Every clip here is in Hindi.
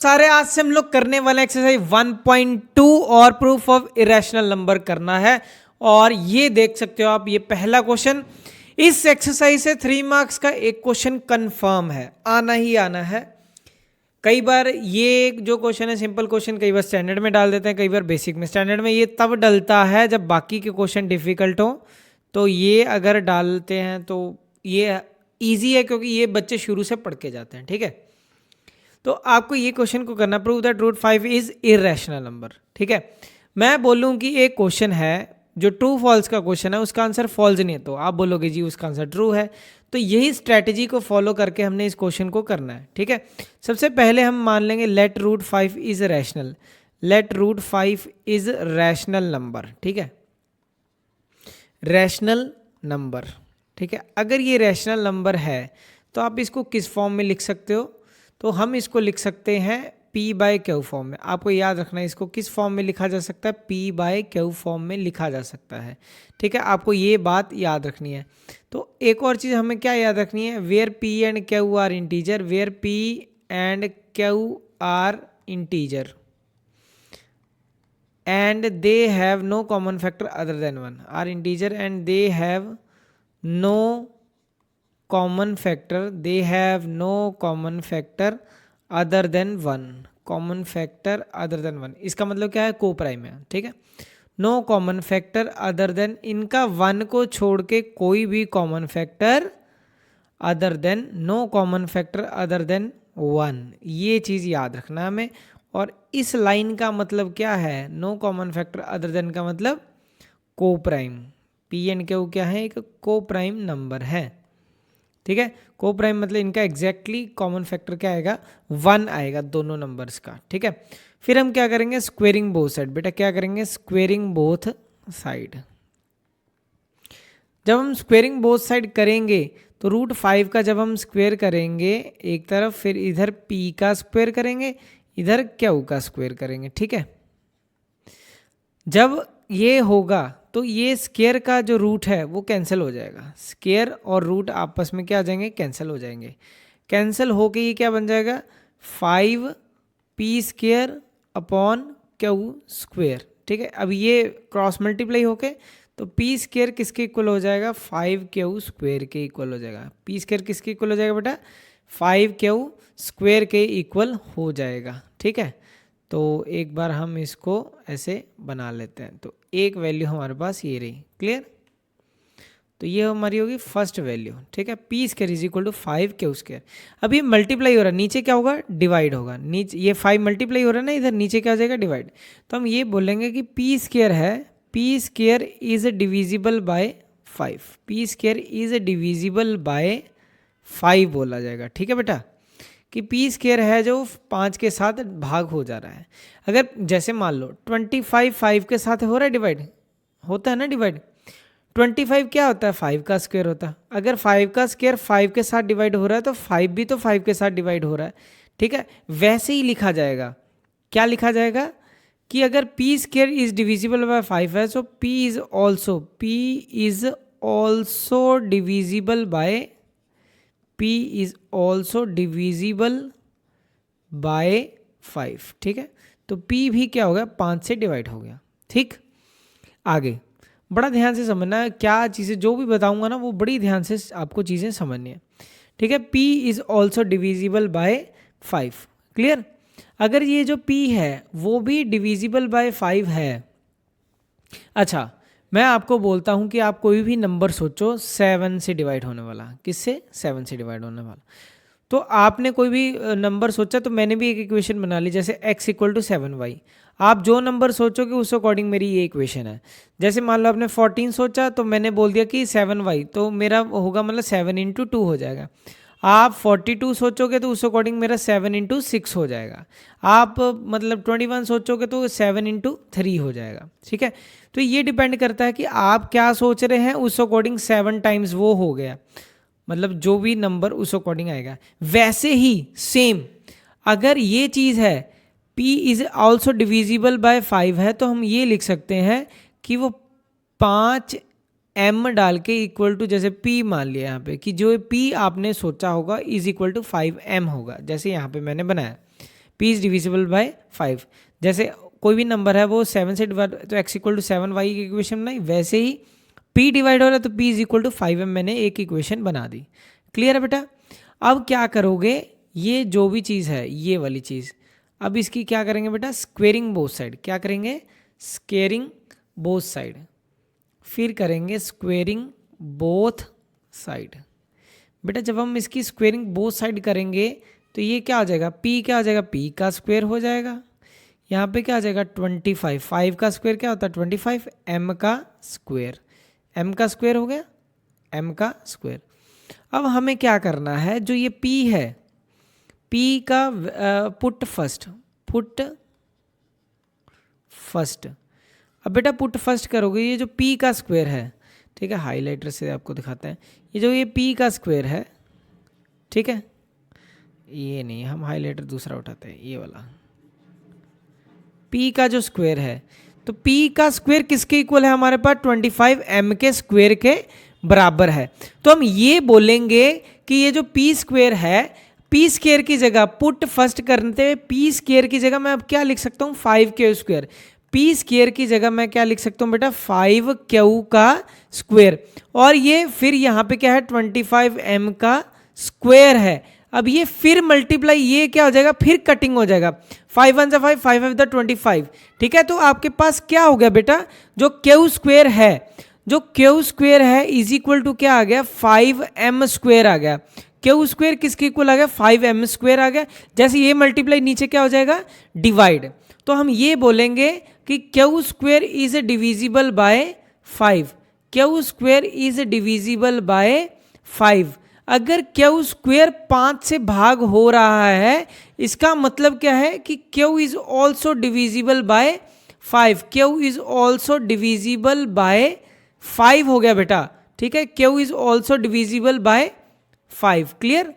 सारे आज से हम लोग करने वाले एक्सरसाइज 1.2 और प्रूफ ऑफ इरेशनल नंबर करना है। और ये देख सकते हो आप, ये पहला क्वेश्चन। इस एक्सरसाइज से 3 मार्क्स का एक क्वेश्चन कंफर्म है, आना ही आना है। कई बार ये जो क्वेश्चन है सिंपल क्वेश्चन, कई बार स्टैंडर्ड में डाल देते हैं, कई बार बेसिक में। स्टैंडर्ड में ये तब डलता है जब बाकी के क्वेश्चन डिफिकल्ट हो, तो ये अगर डालते हैं तो ये ईजी है क्योंकि ये बच्चे शुरू से पढ़ के जाते हैं। ठीक है, तो आपको ये क्वेश्चन को करना, prove that root 5 is irrational number. ठीक है, मैं बोलूँ कि एक क्वेश्चन है जो ट्रू फॉल्स का क्वेश्चन है, उसका आंसर फॉल्स नहीं है, तो आप बोलोगे जी उसका आंसर ट्रू है। तो यही स्ट्रैटेजी को फॉलो करके हमने इस क्वेश्चन को करना है। ठीक है, सबसे पहले हम मान लेंगे let root 5 is rational. Let root 5 is rational number. ठीक है, रैशनल नंबर। ठीक है, अगर ये रैशनल नंबर है तो आप इसको किस फॉर्म में लिख सकते हो? तो हम इसको लिख सकते हैं P बाय क्यू फॉर्म में। आपको याद रखना है इसको किस फॉर्म में लिखा जा सकता है, P बाय क्यू फॉर्म में लिखा जा सकता है। ठीक है, आपको ये बात याद रखनी है। तो एक और चीज़ हमें क्या याद रखनी है, where P and Q are integer, where P and Q are integer and they have no common factor other than 1, are integer and they have no common factor, they have no common factor other than 1, common factor other than 1। इसका मतलब क्या है, को प्राइम है। ठीक है, no common factor other than, इनका 1 को छोड़ के कोई भी common factor other than, no common factor other than 1, ये चीज़ याद रखना हमें। और इस लाइन का मतलब क्या है, no common factor other than का मतलब को प्राइम। पी एंड क्यू क्या है, एक को प्राइम नंबर है। ठीक है, को प्राइम मतलब इनका एग्जैक्टली कॉमन फैक्टर क्या आएगा, 1 आएगा दोनों नंबर्स का। ठीक है, फिर हम क्या करेंगे, स्क्वेयरिंग बोथ साइड। बेटा क्या करेंगे, स्क्वेयरिंग बोथ साइड। जब हम स्क्वेयरिंग बोथ साइड करेंगे तो रूट 5 का जब हम स्क्वेयर करेंगे एक तरफ, फिर इधर P का स्क्वेयर करेंगे, इधर क्यू का स्क्वेयर करेंगे। ठीक है, जब ये होगा तो ये स्क्वेयर का जो रूट है वो कैंसिल हो जाएगा। स्क्वेयर और रूट आपस में क्या आ जाएंगे, कैंसिल हो जाएंगे। कैंसिल होके ये क्या बन जाएगा, 5P square upon Q square. ठीक है, अब ये क्रॉस मल्टीप्लाई होके तो P स्क्वेयर किसके इक्वल हो जाएगा, 5Q स्क्वेयर के इक्वल हो जाएगा। P स्क्वेयर किसके इक्वल हो जाएगा बेटा, 5Q स्क्वेयर के इक्वल हो जाएगा। ठीक है, तो एक बार हम इसको ऐसे बना लेते हैं, तो एक वैल्यू हमारे पास ये रही। क्लियर, तो ये हमारी होगी फर्स्ट वैल्यू। ठीक है, P square is equal to 5Q square. अभी मल्टीप्लाई हो रहा है, नीचे क्या होगा, डिवाइड होगा। नीचे ये 5 मल्टीप्लाई हो रहा है ना, इधर नीचे क्या हो जाएगा, डिवाइड। तो हम ये बोलेंगे कि P स्क्वेयर है, P square is divisible by 5, P square is divisible by 5 बोला जाएगा। ठीक है बेटा, कि P स्क्वेयर है जो 5 के साथ भाग हो जा रहा है। अगर जैसे मान लो 25 5 के साथ हो रहा है डिवाइड, होता है ना डिवाइड, 25 क्या होता है, 5 का स्क्वायर होता है। अगर 5 का स्क्वायर 5 के साथ डिवाइड हो रहा है तो 5 भी तो 5 के साथ डिवाइड हो रहा है। ठीक है, वैसे ही लिखा जाएगा। क्या लिखा जाएगा कि अगर P square is divisible by 5 है तो P is also divisible by, P is also divisible by 5। ठीक है, तो P भी क्या हो गया, 5 से डिवाइड हो गया। ठीक, आगे बड़ा ध्यान से समझना है, क्या चीज़ें जो भी बताऊंगा ना वो बड़ी ध्यान से आपको चीज़ें समझनी है। ठीक है, P is also divisible by 5। Clear, अगर ये जो P है वो भी डिविजिबल बाय 5 है। अच्छा, मैं आपको बोलता हूँ कि आप कोई भी नंबर सोचो 7 से डिवाइड होने वाला, किससे, 7 से डिवाइड होने वाला। तो आपने कोई भी नंबर सोचा, तो मैंने भी एक इक्वेशन बना ली, जैसे x इक्वल टू 7y। आप जो नंबर सोचोगे उस अकॉर्डिंग मेरी ये इक्वेशन है। जैसे मान लो आपने 14 सोचा तो मैंने बोल दिया कि 7y, तो मेरा होगा मतलब 7 इंटू 2 हो जाएगा। आप 42 सोचोगे तो उस अकॉर्डिंग मेरा 7 इंटू 6 हो जाएगा। आप मतलब 21 सोचोगे तो 7 इंटू 3 हो जाएगा। ठीक है, तो ये डिपेंड करता है कि आप क्या सोच रहे हैं, उस अकॉर्डिंग 7 टाइम्स वो हो गया, मतलब जो भी नंबर उस अकॉर्डिंग आएगा। वैसे ही सेम अगर ये चीज़ है P is also divisible by 5 है, तो हम ये लिख सकते हैं कि वो 5m डाल के इक्वल टू, जैसे P मान लिया यहाँ पे कि जो P आपने सोचा होगा इज इक्वल टू 5m होगा, जैसे यहाँ पे मैंने बनाया p इज डिविजिबल बाय 5। जैसे कोई भी नंबर है वो 7 से डिवाइड तो x इक्वल टू 7 y की इक्वेशन बनाई, वैसे ही p डिवाइड हो रहा है तो p is equal to 5m मैंने एक इक्वेशन बना दी। क्लियर है बेटा? अब क्या करोगे, ये जो भी चीज़ है ये वाली चीज़, अब इसकी क्या करेंगे बेटा, स्क्वेयरिंग बोथ साइड। क्या करेंगे? Squaring both side. फिर करेंगे स्क्वेयरिंग बोथ साइड। बेटा जब हम इसकी स्क्वेयरिंग बोथ साइड करेंगे तो ये क्या हो जाएगा, p क्या हो जाएगा, p का स्क्वायर हो जाएगा। यहाँ पे क्या आ जाएगा 25, 5 का स्क्वायर क्या होता है 25, m का स्क्वायर, m का स्क्वायर हो गया, m का स्क्वायर। अब हमें क्या करना है, जो ये p है, p का पुट फर्स्ट, पुट फर्स्ट। अब बेटा पुट फर्स्ट करोगे, ये जो p का स्क्वायर है, ठीक है, हाईलाइटर से आपको दिखाते हैं, ये जो ये p का स्क्वायर है, ठीक है, ये नहीं, हम हाईलाइटर दूसरा उठाते हैं, ये वाला p का जो स्क्वायर है, तो p का स्क्वायर किसके इक्वल है हमारे पास, 25 m के स्क्वायर के बराबर है। तो हम ये बोलेंगे कि ये जो p स्क्वायर है, p स्क्वायर की जगह पुट फर्स्ट करते हुए p स्क्वायर की जगह मैं अब क्या लिख सकता हूँ, 5q स्क्वायर। p स्क्वायर की जगह मैं क्या लिख सकता हूँ बेटा, 5q का स्क्वायर, और ये फिर यहाँ पे क्या है 25m का स्क्वायर है। अब ये फिर मल्टीप्लाई, ये क्या हो जाएगा, फिर कटिंग हो जाएगा, 5 1 5 5 5 25, ठीक है। तो आपके पास क्या हो गया बेटा, जो क्यू स्क्वायर है, जो क्यू स्क्वायर है इज इक्वल टू क्या आ गया, 5m स्क्वायर आ गया। क्यू स्क्वायर किसके इक्वल आ गया, 5m स्क्वायर आ गया। जैसे ये मल्टीप्लाई नीचे क्या हो जाएगा, डिवाइड। तो हम ये बोलेंगे कि Q square is divisible by 5, Q square is divisible by 5। अगर क्यू स्क्वायर 5 से भाग हो रहा है, इसका मतलब क्या है कि Q is also divisible by 5, Q is also divisible by 5 हो गया बेटा, ठीक है, Q is also divisible by 5। Clear?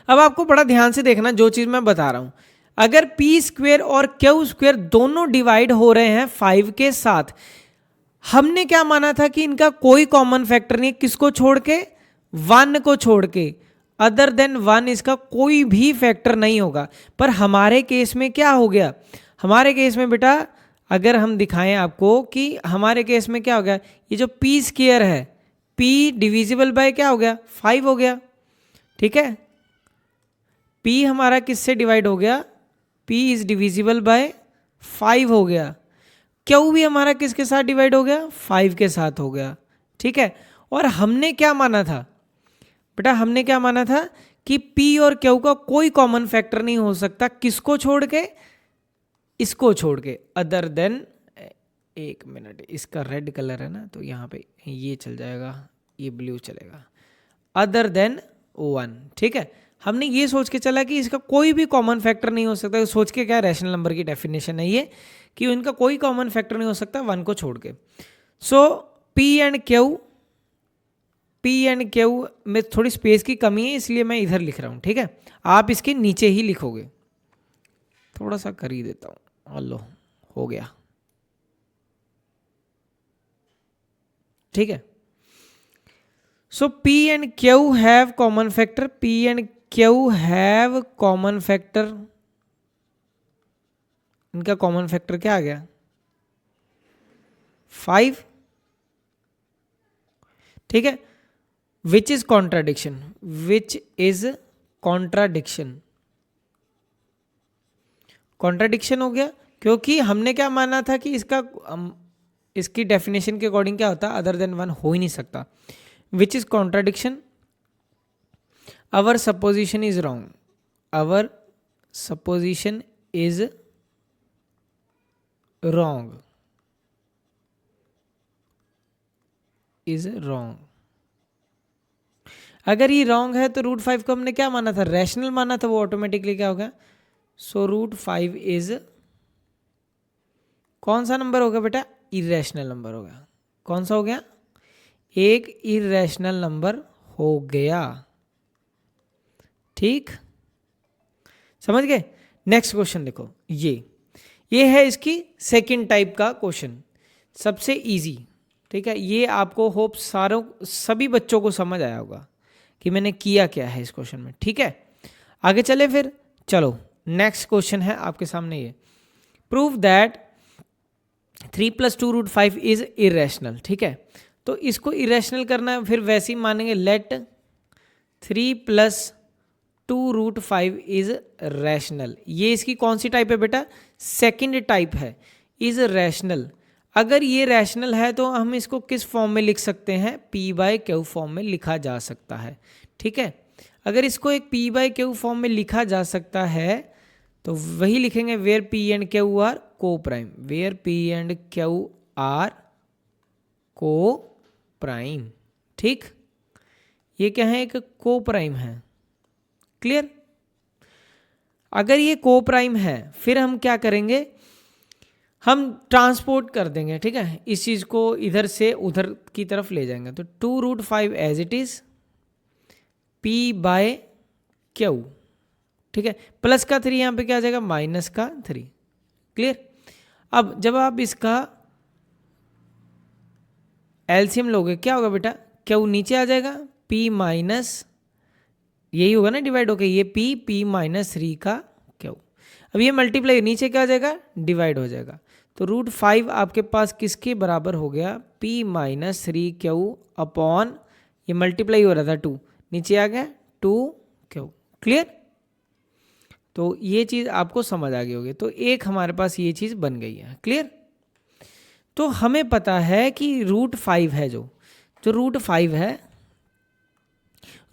अब आपको बड़ा ध्यान से देखना जो चीज मैं बता रहा हूं, अगर p स्क्वायर और क्यू स्क्वायर दोनों डिवाइड हो रहे हैं 5 के साथ, हमने क्या माना था कि इनका कोई कॉमन फैक्टर नहीं, किसको छोड़ के, 1 को छोड़ के, अदर देन 1 इसका कोई भी फैक्टर नहीं होगा। पर हमारे केस में क्या हो गया, हमारे केस में बेटा अगर हम दिखाएं आपको कि हमारे केस में क्या हो गया, ये जो p स्क्वायर है, p डिविजिबल बाय क्या हो गया, 5 हो गया, ठीक है। p हमारा किससे डिवाइड हो गया, p इज डिविजिबल बाय 5 हो गया। क्यू भी हमारा किसके साथ डिवाइड हो गया, 5 के साथ हो गया, ठीक है। और हमने क्या माना था बेटा, हमने क्या माना था कि p और q का कोई कॉमन फैक्टर नहीं हो सकता, किसको छोड़ के, इसको छोड़ के, अदर देन, एक मिनट, इसका रेड कलर है ना तो यहाँ पे ये चल जाएगा, ये ब्लू चलेगा, अदर देन 1, ठीक है। हमने ये सोच के चला कि इसका कोई भी कॉमन फैक्टर नहीं हो सकता, सोच के क्या रैशनल नंबर की डेफिनेशन है ये कि इनका कोई कॉमन फैक्टर नहीं हो सकता 1 को छोड़ के। सो p एंड क्यू में थोड़ी स्पेस की कमी है इसलिए मैं इधर लिख रहा हूँ, ठीक है, आप इसके नीचे ही लिखोगे, थोड़ा सा कर ही देता हूँ, लो हो गया, ठीक है। So p and Q have common factor, p and Q have common factor, इनका कॉमन फैक्टर क्या आ गया, 5, ठीक है। Which is contradiction, which is contradiction, contradiction हो गया क्योंकि हमने क्या माना था कि इसका इसकी डेफिनेशन के अकॉर्डिंग क्या होता, अदर देन 1 हो ही नहीं सकता। Which is contradiction, our supposition is wrong, our supposition is wrong, is wrong. अगर ये रॉन्ग है तो √5 को हमने क्या माना था, रैशनल माना था, वो ऑटोमेटिकली क्या होगा, सो √5 इज कौन सा नंबर होगा बेटा, इरेशनल नंबर होगा। कौन सा हो गया, एक इरेशनल नंबर हो गया, ठीक, समझ गए। नेक्स्ट क्वेश्चन देखो, ये है इसकी सेकंड टाइप का क्वेश्चन, सबसे इजी, ठीक है। ये आपको होप सभी बच्चों को समझ आया होगा कि मैंने किया क्या है इस क्वेश्चन में, ठीक है। आगे चले फिर, चलो नेक्स्ट क्वेश्चन है आपके सामने ये, प्रूव दैट 3 + 2 √5 इज इरेशनल। ठीक है, तो इसको इरेशनल करना है, फिर वैसे ही मानेंगे लेट 3 + 2 √5 इज रैशनल। ये इसकी कौन सी टाइप है बेटा? सेकंड टाइप है, इज रैशनल। अगर ये रैशनल है तो हम इसको किस फॉर्म में लिख सकते हैं? P/Q फॉर्म में लिखा जा सकता है। ठीक है, अगर इसको एक P/Q फॉर्म में लिखा जा सकता है तो वही लिखेंगे where P and Q are coprime, where P and Q are coprime. ठीक, ये क्या है? एक को प्राइम है। क्लियर? अगर ये को प्राइम है फिर हम क्या करेंगे? हम ट्रांसपोर्ट कर देंगे। ठीक है, इस चीज को इधर से उधर की तरफ ले जाएंगे, तो 2 √5 एज इट इज P/Q। ठीक है, प्लस का 3 यहां पे क्या आ जाएगा? माइनस का 3। क्लियर? अब जब आप इसका एलसीएम लोगे क्या होगा बेटा? Q नीचे आ जाएगा, P माइनस, यही होगा ना डिवाइड होके, ये P -3 का Q। अब ये मल्टीप्लाई नीचे क्या आ जाएगा? डिवाइड हो जाएगा। तो √5 आपके पास किसके बराबर हो गया? P -3Q अपॉन, ये मल्टीप्लाई हो रहा था 2, नीचे आ गया 2Q। क्लियर? तो ये चीज़ आपको समझ आ गई होगी। तो एक हमारे पास ये चीज़ बन गई है। क्लियर? तो हमें पता है कि √5 है, जो √5 है,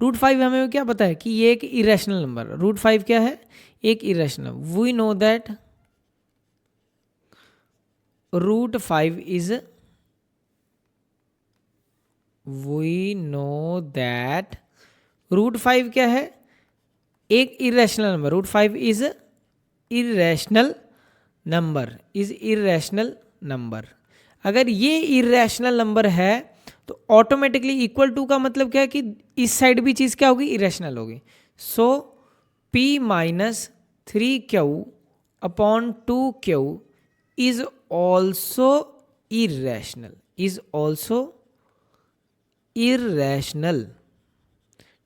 √5 हमें क्या पता है कि ये एक इरेशनल नंबर। √5 क्या है? एक irrational. We know that √5 is, we know that √5 क्या है? एक irrational number. √5 is irrational number, is irrational number. अगर ये इरेशनल नंबर है तो ऑटोमेटिकली इक्वल टू का मतलब क्या है कि इस साइड भी चीज क्या होगी? इरेशनल होगी। So P -3Q upon 2Q is also irrational, is also irrational.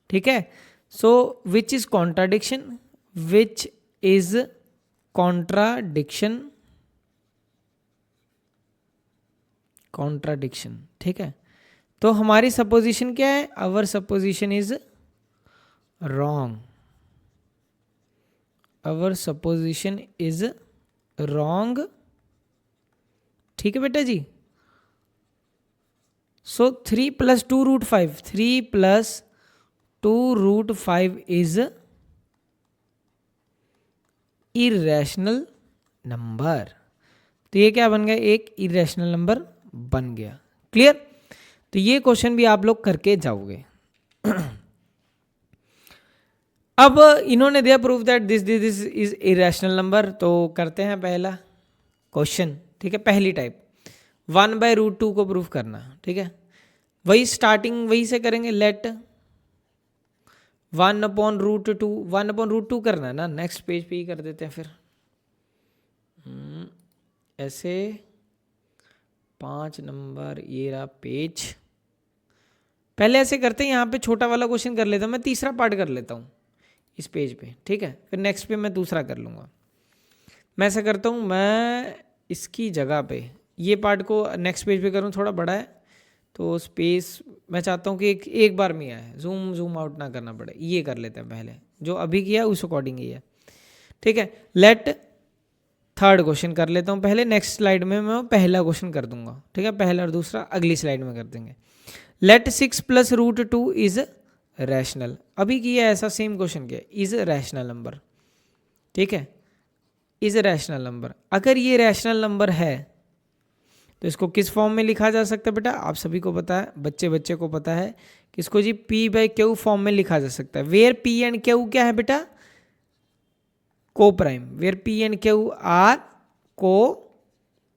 ठीक है, so which is contradiction, which is contradiction, contradiction. ठीक है, तो हमारी सपोजिशन क्या है? Our supposition is wrong, our supposition is wrong. ठीक है बेटा जी। So 3 + 2 √5, 3 + 2 √5 is irrational number. तो ये क्या बन गया? एक इरेशनल नंबर बन गया। क्लियर? तो ये क्वेश्चन भी आप लोग करके जाओगे। अब इन्होंने दिया proof that this is irrational number, तो करते हैं पहला क्वेश्चन। ठीक है, पहली टाइप 1/√2 को प्रूफ करना। ठीक है, वही स्टार्टिंग वही से करेंगे। लेट 1/√2, 1/√2 करना है ना, नेक्स्ट पेज पे ही कर देते हैं फिर। ऐसे 5 नंबर ये रहा पेज। पहले ऐसे करते हैं, यहाँ पे छोटा वाला क्वेश्चन कर लेता हूँ, मैं तीसरा पार्ट कर लेता हूँ इस पेज पे। ठीक है, फिर नेक्स्ट पे मैं दूसरा कर लूँगा। मैं ऐसा करता हूँ, मैं इसकी जगह पे ये पार्ट को नेक्स्ट पेज पे करूँ, थोड़ा बड़ा है तो स्पेस मैं चाहता हूँ कि एक बार में आए, जूम आउट ना करना पड़े। ये कर लेते हैं पहले, जो अभी किया उस अकॉर्डिंग ही है। ठीक है, लेट थर्ड क्वेश्चन कर लेता हूँ पहले, नेक्स्ट स्लाइड में मैं पहला क्वेश्चन कर दूंगा। ठीक है, पहला और दूसरा अगली स्लाइड में कर देंगे। Let 6 + √2 is rational. अभी किया ऐसा सेम क्वेश्चन किया, इज रैशनल नंबर। ठीक है, इज रैशनल नंबर। अगर ये रैशनल नंबर है तो इसको किस फॉर्म में लिखा जा सकता है बेटा? आप सभी को पता है, बच्चे को पता है कि इसको जी P/Q फॉर्म में लिखा जा सकता है। वेयर P एंड Q क्या है बेटा? Coprime, where P and Q are को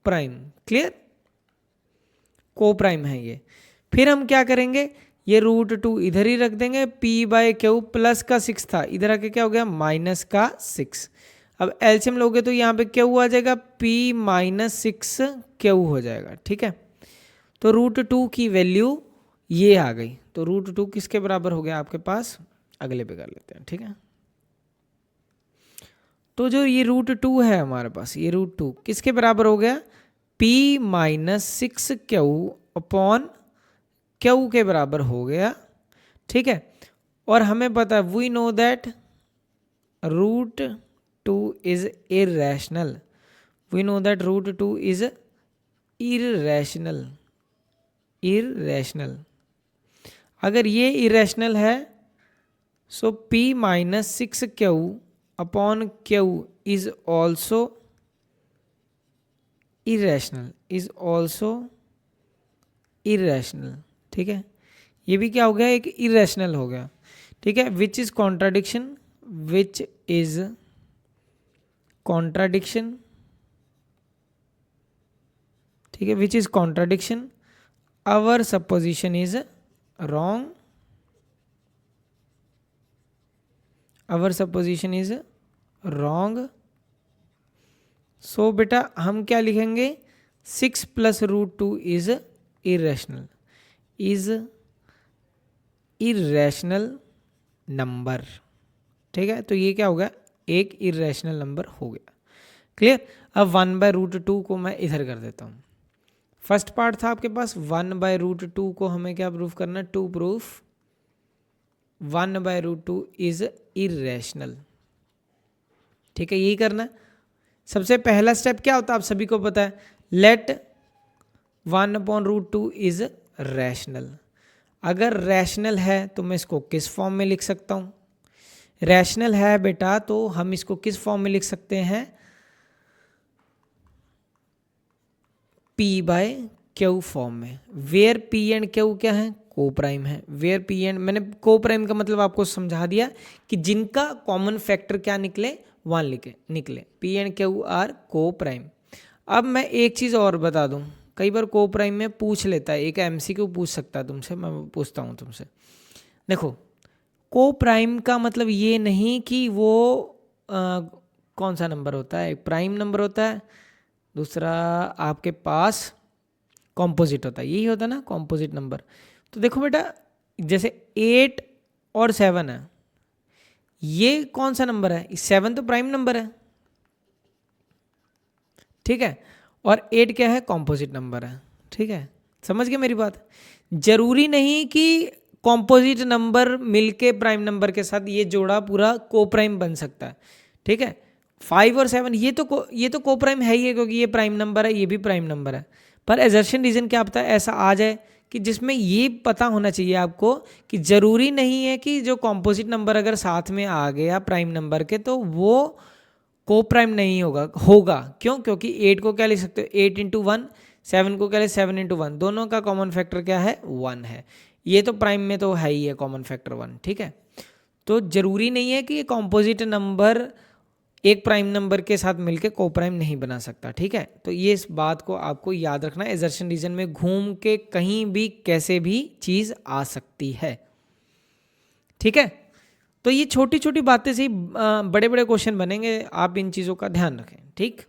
प्राइम। क्लियर? को प्राइम है ये। फिर हम क्या करेंगे? ये √2 इधर ही रख देंगे, P/Q प्लस का 6 था, इधर आके क्या हो गया? माइनस का 6। अब एलसीएम लोगे तो यहाँ पे Q आ जाएगा, P -6Q हो जाएगा। ठीक है, तो √2 की वैल्यू ये आ गई। तो √2 किसके बराबर हो गया आपके पास? अगले पे कर लेते हैं। ठीक है, तो जो ये रूट टू है हमारे पास, ये रूट टू किसके बराबर हो गया, P minus 6Q upon Q के बराबर हो गया, ठीक है। और हमें पता है, we know that root two is irrational, we know that root two is irrational, irrational. अगर ये इरेशनल है so P minus 6Q upon Q is also irrational, is also irrational, ठीक है। ये भी क्या हो गया, एक इरेशनल हो गया, ठीक है। Which is contradiction, which is contradiction, ठीक है, which is contradiction, our supposition is wrong, our supposition is wrong. So बेटा हम क्या लिखेंगे, 6 plus root two is irrational, is irrational number, ठीक है। तो ये क्या हो गया, एक इरेशनल नंबर हो गया, क्लियर। अब 1/√2 को मैं इधर कर देता हूँ। फर्स्ट पार्ट था आपके पास 1/√2 को हमें क्या प्रूफ करना, टू प्रूफ 1/√2 इज इरेशनल, ठीक है, यही करना है। सबसे पहला स्टेप क्या होता है, आप सभी को पता है, लेट 1/√2 इज रैशनल। अगर रैशनल है तो मैं इसको किस फॉर्म में लिख सकता हूँ, रैशनल है बेटा तो हम इसको किस फॉर्म में लिख सकते हैं, P/Q फॉर्म में, वेयर P एंड Q क्या है, को प्राइम है। वेयर P एंड, मैंने को प्राइम का मतलब आपको समझा दिया कि जिनका कॉमन फैक्टर क्या निकले, 1 निकले, P एंड Q आर को प्राइम। अब मैं एक चीज़ और बता दूं, कई बार को प्राइम में पूछ लेता है, एक MCQ पूछ सकता है तुमसे, मैं पूछता हूँ तुमसे। देखो को प्राइम का मतलब ये नहीं कि वो कौन सा नंबर होता है, एक प्राइम नंबर होता है, दूसरा आपके पास कॉम्पोजिट होता है, यही होता है ना कॉम्पोजिट नंबर। तो देखो बेटा जैसे 8 और 7 है, ये कौन सा नंबर है, 7 तो प्राइम नंबर है, ठीक है, और 8 क्या है, कॉम्पोजिट नंबर है, ठीक है। समझ गए मेरी बात। जरूरी नहीं कि कॉम्पोजिट नंबर मिलके प्राइम नंबर के साथ ये जोड़ा पूरा को प्राइम बन सकता है, ठीक है। 5 और 7 ये तो को प्राइम है ही है, क्योंकि ये प्राइम नंबर है, ये भी प्राइम नंबर है। पर एजर्शन रीजन क्या पता है ऐसा आ जाए कि जिसमें ये पता होना चाहिए आपको कि जरूरी नहीं है कि जो कॉम्पोजिट नंबर अगर साथ में आ गया प्राइम नंबर के तो वो को प्राइम नहीं होगा। क्यों, क्योंकि 8 को क्या लिख सकते हो, 8 इंटू 1, 7 को क्या लिख 7 इंटू 1, दोनों का कॉमन फैक्टर क्या है, 1 है। ये तो प्राइम में तो है ही है कॉमन फैक्टर 1, ठीक है। तो जरूरी नहीं है कि ये कॉम्पोजिट नंबर एक प्राइम नंबर के साथ मिलके को प्राइम नहीं बना सकता, ठीक है। तो ये इस बात को आपको याद रखना है, एजर्शन रीजन में घूम के कहीं भी कैसे भी चीज़ आ सकती है, ठीक है। तो ये छोटी छोटी बातें से ही बड़े बड़े क्वेश्चन बनेंगे, आप इन चीज़ों का ध्यान रखें, ठीक।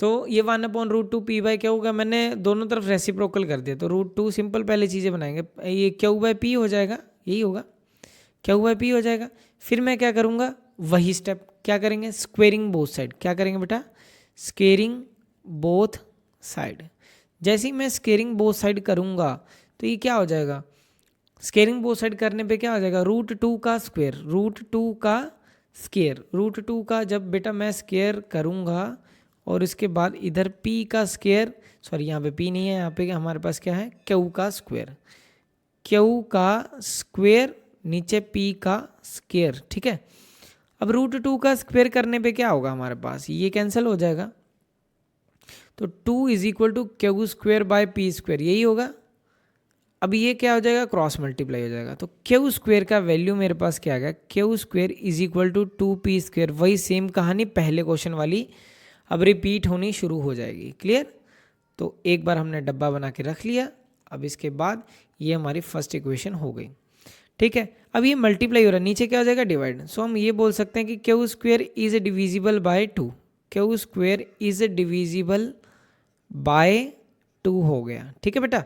तो ये 1/√2 P/Q होगा, मैंने दोनों तरफ रेसिप्रोकल कर दिया, तो √2 सिंपल पहले चीज़ें बनाएंगे, ये Q/P हो जाएगा, यही होगा, Q/P हो जाएगा। फिर मैं क्या करूँगा, वही स्टेप क्या करेंगे, स्क्वेयरिंग बोथ साइड, क्या करेंगे बेटा, स्क्वेयरिंग बोथ साइड। जैसे ही मैं स्क्वेयरिंग बोथ साइड करूँगा तो ये क्या हो जाएगा, स्क्वेयरिंग बोथ साइड करने पे क्या हो जाएगा, √2 का स्क्वेयर, √2 का स्क्वेयर, √2 का जब बेटा मैं स्क्वेयर करूँगा और इसके बाद इधर P का स्क्वेयर, सॉरी यहाँ पे P नहीं है, यहाँ पे हमारे पास क्या है, Q का स्क्वेयर, Q का स्क्वेयर नीचे P का स्क्वेयर, ठीक है। अब √2 का स्क्वेयर करने पे क्या होगा हमारे पास, ये कैंसिल हो जाएगा, तो 2 is equal to Q square by P square, यही होगा। अब ये क्या हो जाएगा, क्रॉस मल्टीप्लाई हो जाएगा, तो Q स्क्वेयर का वैल्यू मेरे पास क्या आ गया, Q square is equal to 2P square, वही सेम कहानी पहले क्वेश्चन वाली अब रिपीट होनी शुरू हो जाएगी, क्लियर। तो एक बार हमने डब्बा बना के रख लिया, अब इसके बाद ये हमारी फर्स्ट इक्वेशन हो गई, ठीक है। अब ये मल्टीप्लाई हो रहा है, नीचे क्या हो जाएगा, डिवाइड। सो हम ये बोल सकते हैं कि Q square is divisible by 2, Q square is divisible by 2 हो गया, ठीक है बेटा।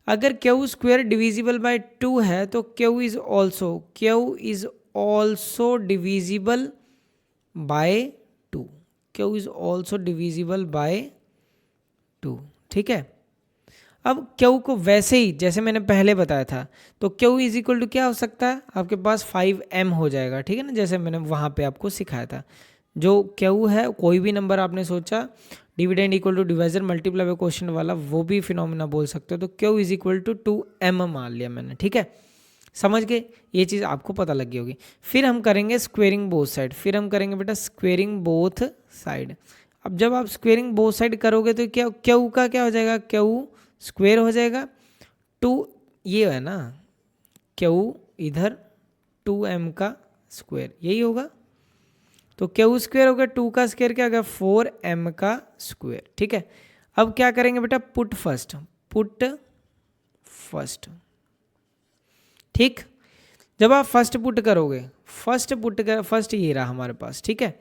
अगर Q स्क्वेयर डिविजिबल बाय 2 है तो Q is also divisible by Q is also divisible by 2। ठीक है, अब क्यू को वैसे ही जैसे मैंने पहले बताया था, तो क्यू इज इक्वल टू क्या हो सकता है आपके पास 5m हो जाएगा। ठीक है ना, जैसे मैंने वहाँ पे आपको सिखाया था, जो क्यू है कोई भी नंबर आपने सोचा dividend equal to divisor multiply by quotient वाला, वो भी फिनोमेना बोल सकते हो। तो Q is equal to 2m मान लिया मैंने। ठीक है, समझ गए, ये चीज़ आपको पता लग गई होगी। फिर हम करेंगे स्क्वेयरिंग बोथ साइड, फिर हम करेंगे बेटा स्क्वेयरिंग बोथ साइड। अब जब आप स्क्वेयरिंग बोथ साइड करोगे तो क्या क्यू का क्या हो जाएगा, क्यू स्क्वेयर हो जाएगा, 2 ये है ना, क्यू इधर 2m का स्क्वेयर यही होगा, तो क्यू स्क्वेयर होगा, 2 का स्क्वेयर क्या होगा 4m का स्क्वेयर। ठीक है, अब क्या करेंगे बेटा, पुट फर्स्ट, पुट फर्स्ट। ठीक, जब आप फर्स्ट पुट करोगे, फर्स्ट ये रहा हमारे पास। ठीक है,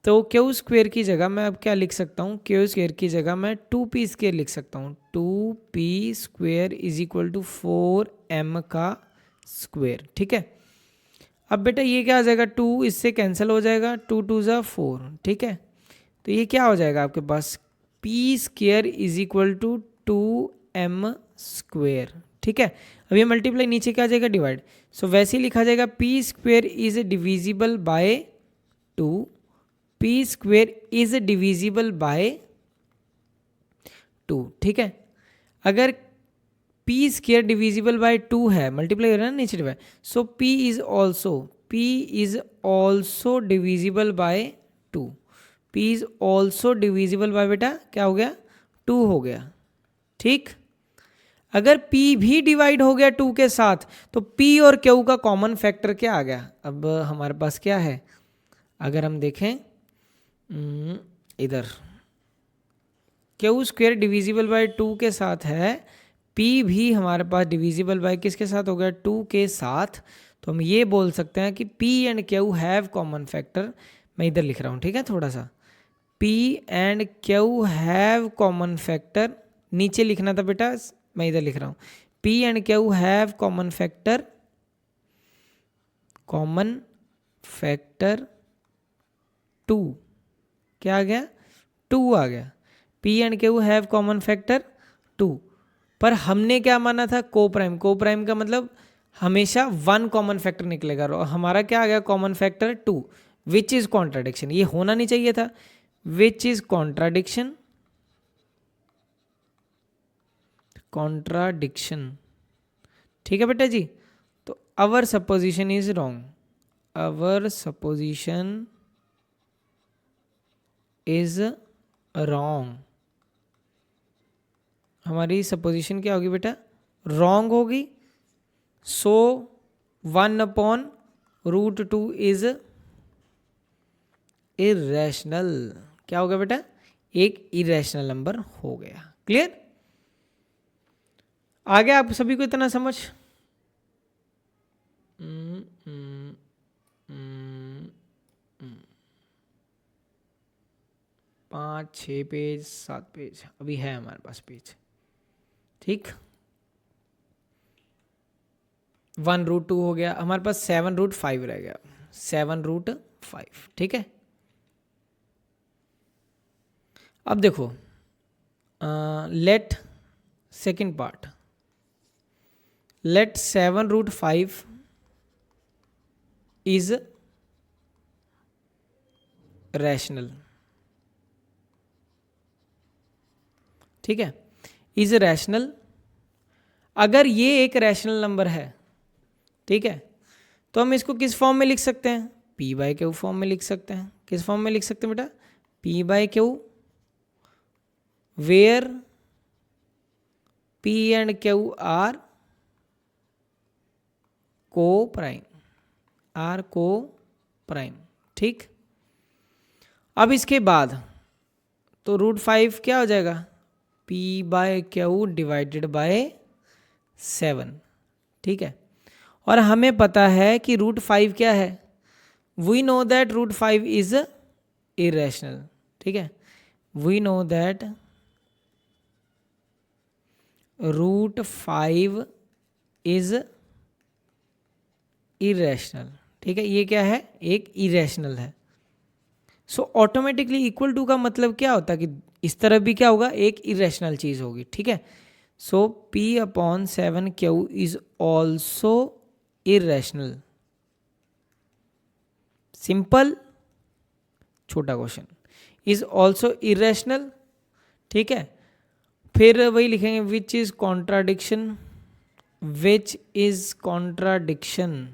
तो क्यू स्क्वेयर की जगह मैं अब क्या लिख सकता हूँ, क्यू स्क्वेयर की जगह मैं 2p स्क्वेयर लिख सकता हूँ। 2p square is equal to 4m का स्क्वेयर। ठीक है, अब बेटा ये क्या हो जाएगा, 2 इससे कैंसिल हो जाएगा, 2 2 ज़ा 4। ठीक है, तो ये क्या हो जाएगा आपके पास, p square is equal to 2m square. ठीक है, अब ये मल्टीप्लाई नीचे क्या आ जाएगा, डिवाइड। सो वैसे ही लिखा जाएगा p square is divisible by 2, p square is divisible by 2। ठीक है, अगर p स्क्वेयर डिविजिबल बाय 2 है, मल्टीप्लाई हो रहा है ना नीचे divide, so p is also divisible by 2। p is also divisible by बेटा क्या हो गया, 2 हो गया। ठीक, अगर p भी डिवाइड हो गया 2 के साथ, तो p और q का कॉमन फैक्टर क्या आ गया। अब हमारे पास क्या है, अगर हम देखें इधर क्यू स्क्वेयर डिविजिबल बाय 2 के साथ है, p भी हमारे पास डिविजिबल बाय किसके साथ हो गया, 2 के साथ। तो हम ये बोल सकते हैं कि p and q have common factor. मैं इधर लिख रहा हूँ, ठीक है, थोड़ा सा p and q have common factor, नीचे लिखना था बेटा, मैं इधर लिख रहा हूँ p and q have common factor, common factor 2, क्या आ गया, 2 आ गया। p and q have common factor 2, पर हमने क्या माना था, को प्राइम। को प्राइम का मतलब हमेशा 1 कॉमन फैक्टर निकलेगा, और हमारा क्या आ गया, common factor 2, which is contradiction. ये होना नहीं चाहिए था, विच इज कॉन्ट्राडिक्शन, कॉन्ट्राडिक्शन। ठीक है बेटा जी, तो our supposition is wrong, our supposition is wrong. हमारी सपोजिशन क्या होगी बेटा, रॉन्ग होगी। So 1/√2 is irrational. क्या होगा बेटा, एक इरेशनल नंबर हो गया। क्लियर, आ गया आप सभी को इतना समझ। 5 6 पेज 7 पेज अभी है हमारे पास पेज। ठीक, 1/2 हो गया, हमारे पास 7/5 रह गया, 7/5। ठीक है, अब देखो let second part, let 7/5 is rational. ठीक है, इज रैशनल। अगर ये एक रैशनल नंबर है, ठीक है, तो हम इसको किस फॉर्म में लिख सकते हैं, p बाय क्यू फॉर्म में लिख सकते हैं। किस फॉर्म में लिख सकते हैं बेटा, p by Q, where p and q are coprime, are coprime. ठीक, अब इसके बाद तो √5 क्या हो जाएगा, p by Q divided by 7। ठीक है, और हमें पता है कि √5 क्या है, we know that √5 is irrational. ठीक है, we know that √5 is irrational. ठीक है, ये क्या है, एक इरेशनल है। सो ऑटोमेटिकली इक्वल टू का मतलब क्या होता है कि इस तरफ भी क्या होगा, एक इरेशनल चीज होगी, ठीक है। So P/7Q is also irrational. Simple, छोटा क्वेश्चन, इज ऑल्सो इरेशनल, ठीक है। फिर वही लिखेंगे which is contradiction, which is contradiction,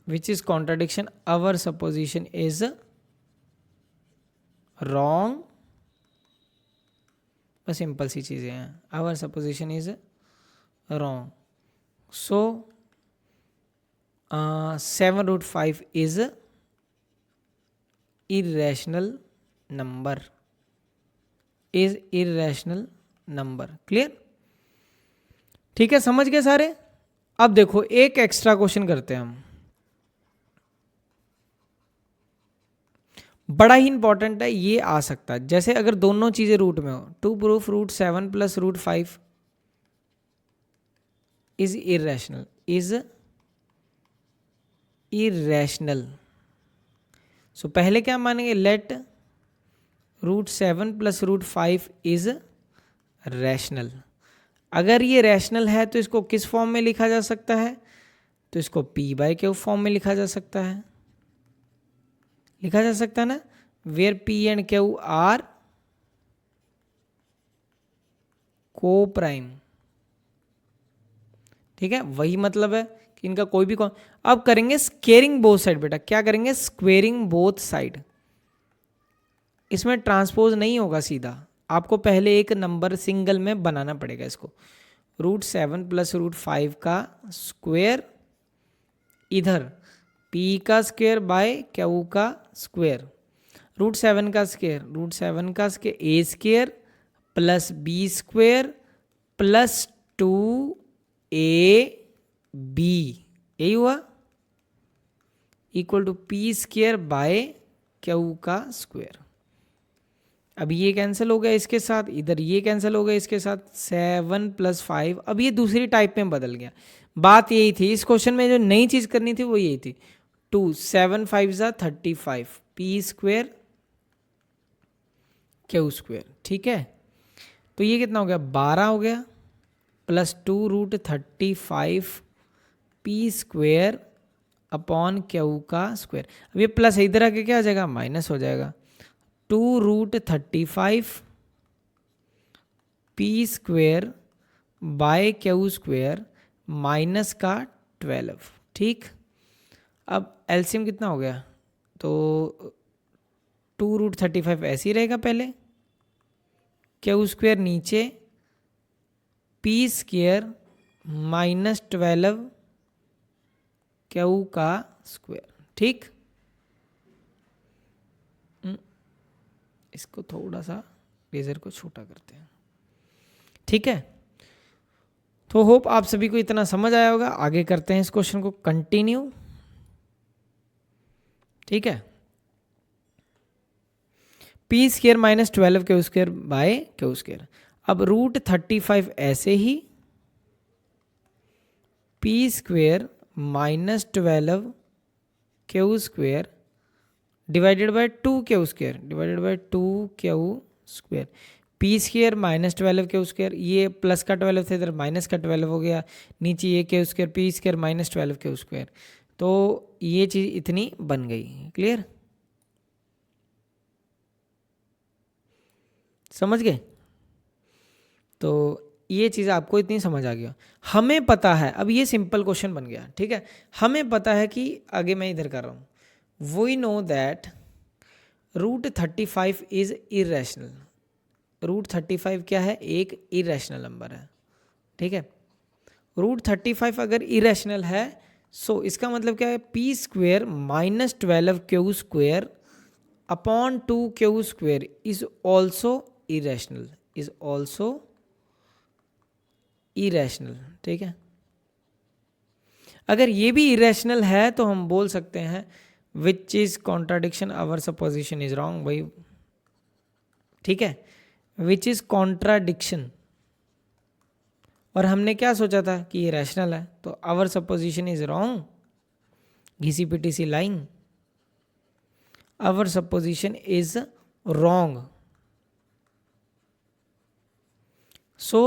which is contradiction, our supposition is wrong. बस सिंपल सी चीजें हैं, our supposition is wrong. So 7√5 is irrational number, is irrational number। Clear, ठीक है, समझ गए सारे। अब देखो एक एक्स्ट्रा क्वेश्चन करते हैं हम, बड़ा ही इंपॉर्टेंट है, ये आ सकता है। जैसे अगर दोनों चीजें रूट में हो, to proof √7 + √5 is irrational, is irrational. So पहले क्या मानेंगे, लेट √7 + √5 इज रैशनल। अगर ये रैशनल है तो इसको किस फॉर्म में लिखा जा सकता है, तो इसको P/Q फॉर्म में लिखा जा सकता है, लिखा जा सकता है ना, where P and Q are coprime, ठीक है। वही मतलब है कि इनका कोई भी अब करेंगे स्क्वेयरिंग बोथ साइड। बेटा क्या करेंगे, स्क्वेयरिंग बोथ साइड। इसमें ट्रांसपोज नहीं होगा सीधा, आपको पहले एक नंबर सिंगल में बनाना पड़ेगा इसको। √7 + √5 का स्क्वेयर, इधर P का स्क्वेयर बाय Q का स्क्वेयर, √7 का स्क्वेयर, √7 का square A square plus B square plus 2AB, यही हुआ, equal to P square by Q का स्क्वेयर। अब ये कैंसिल हो गया इसके साथ, इधर ये कैंसिल हो गया इसके साथ, 7 + 5। अब ये दूसरी टाइप में बदल गया। बात यही थी इस क्वेश्चन में, जो नई चीज करनी थी वो यही थी। 2 7 5 35, P स्क्वेयर Q स्क्वेयर, ठीक है। तो ये कितना हो गया, 12 हो गया, plus 2√35 P square upon Q का स्क्वेयर। अब ये प्लस इधर आके क्या आ जाएगा, माइनस हो जाएगा। 2√35 P square by Q square minus का 12, ठीक। अब एलसीएम कितना हो गया, तो 2√35 ऐसे ही रहेगा पहले, Q स्क्वेयर नीचे, P स्क्वेयर माइनस 12 Q का स्क्वेयर, ठीक। इसको थोड़ा सा लेजर को छोटा करते हैं, ठीक है। तो होप आप सभी को इतना समझ आया होगा। आगे करते हैं इस क्वेश्चन को कंटिन्यू, ठीक है। P square minus 12 Q square by Q square. अब √35 ऐसे ही, P square minus 12 Q square divided by 2Q square, divided by 2Q square. P square minus 12 Q square, ये प्लस का 12 था, इधर माइनस का 12 हो गया, नीचे ये Q square, P square minus 12 Q square. तो ये चीज इतनी बन गई, क्लियर, समझ गए। तो ये चीज़ आपको इतनी समझ आ गया। हमें पता है, अब ये सिंपल क्वेश्चन बन गया, ठीक है। हमें पता है कि आगे मैं इधर कर रहा हूँ, we know that √35 is irrational. √35 क्या है, एक इरेशनल नंबर है, ठीक है। √35 अगर इरेशनल है, सो इसका मतलब क्या है, P square minus 12 Q square upon 2Q square is also irrational, is also irrational, ठीक है। अगर ये भी इरेशनल है तो हम बोल सकते हैं which is contradiction, our supposition is wrong, भाई, ठीक है। विच इज कॉन्ट्राडिक्शन, और हमने क्या सोचा था कि ये रैशनल है, तो आवर सपोजिशन इज रॉन्ग, घिसी पिटी सी line, our supposition is wrong. So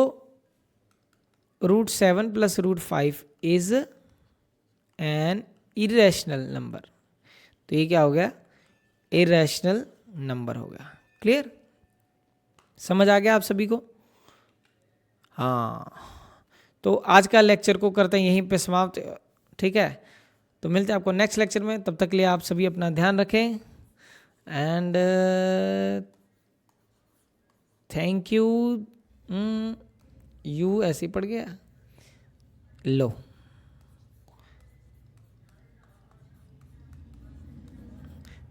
root 7 plus root 5 is an irrational number. तो ये क्या हो गया? irrational number हो गया. क्लियर? समझ आ गया आप सभी को? हाँ, तो आज का लेक्चर को करते हैं यहीं पे समाप्त. ठीक है, तो मिलते हैं आपको नेक्स्ट लेक्चर में. तब तक के लिए आप सभी अपना ध्यान रखें एंड थैंक यू. यू ऐसे ही पड़ गया. लो,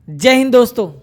जय हिंद दोस्तों.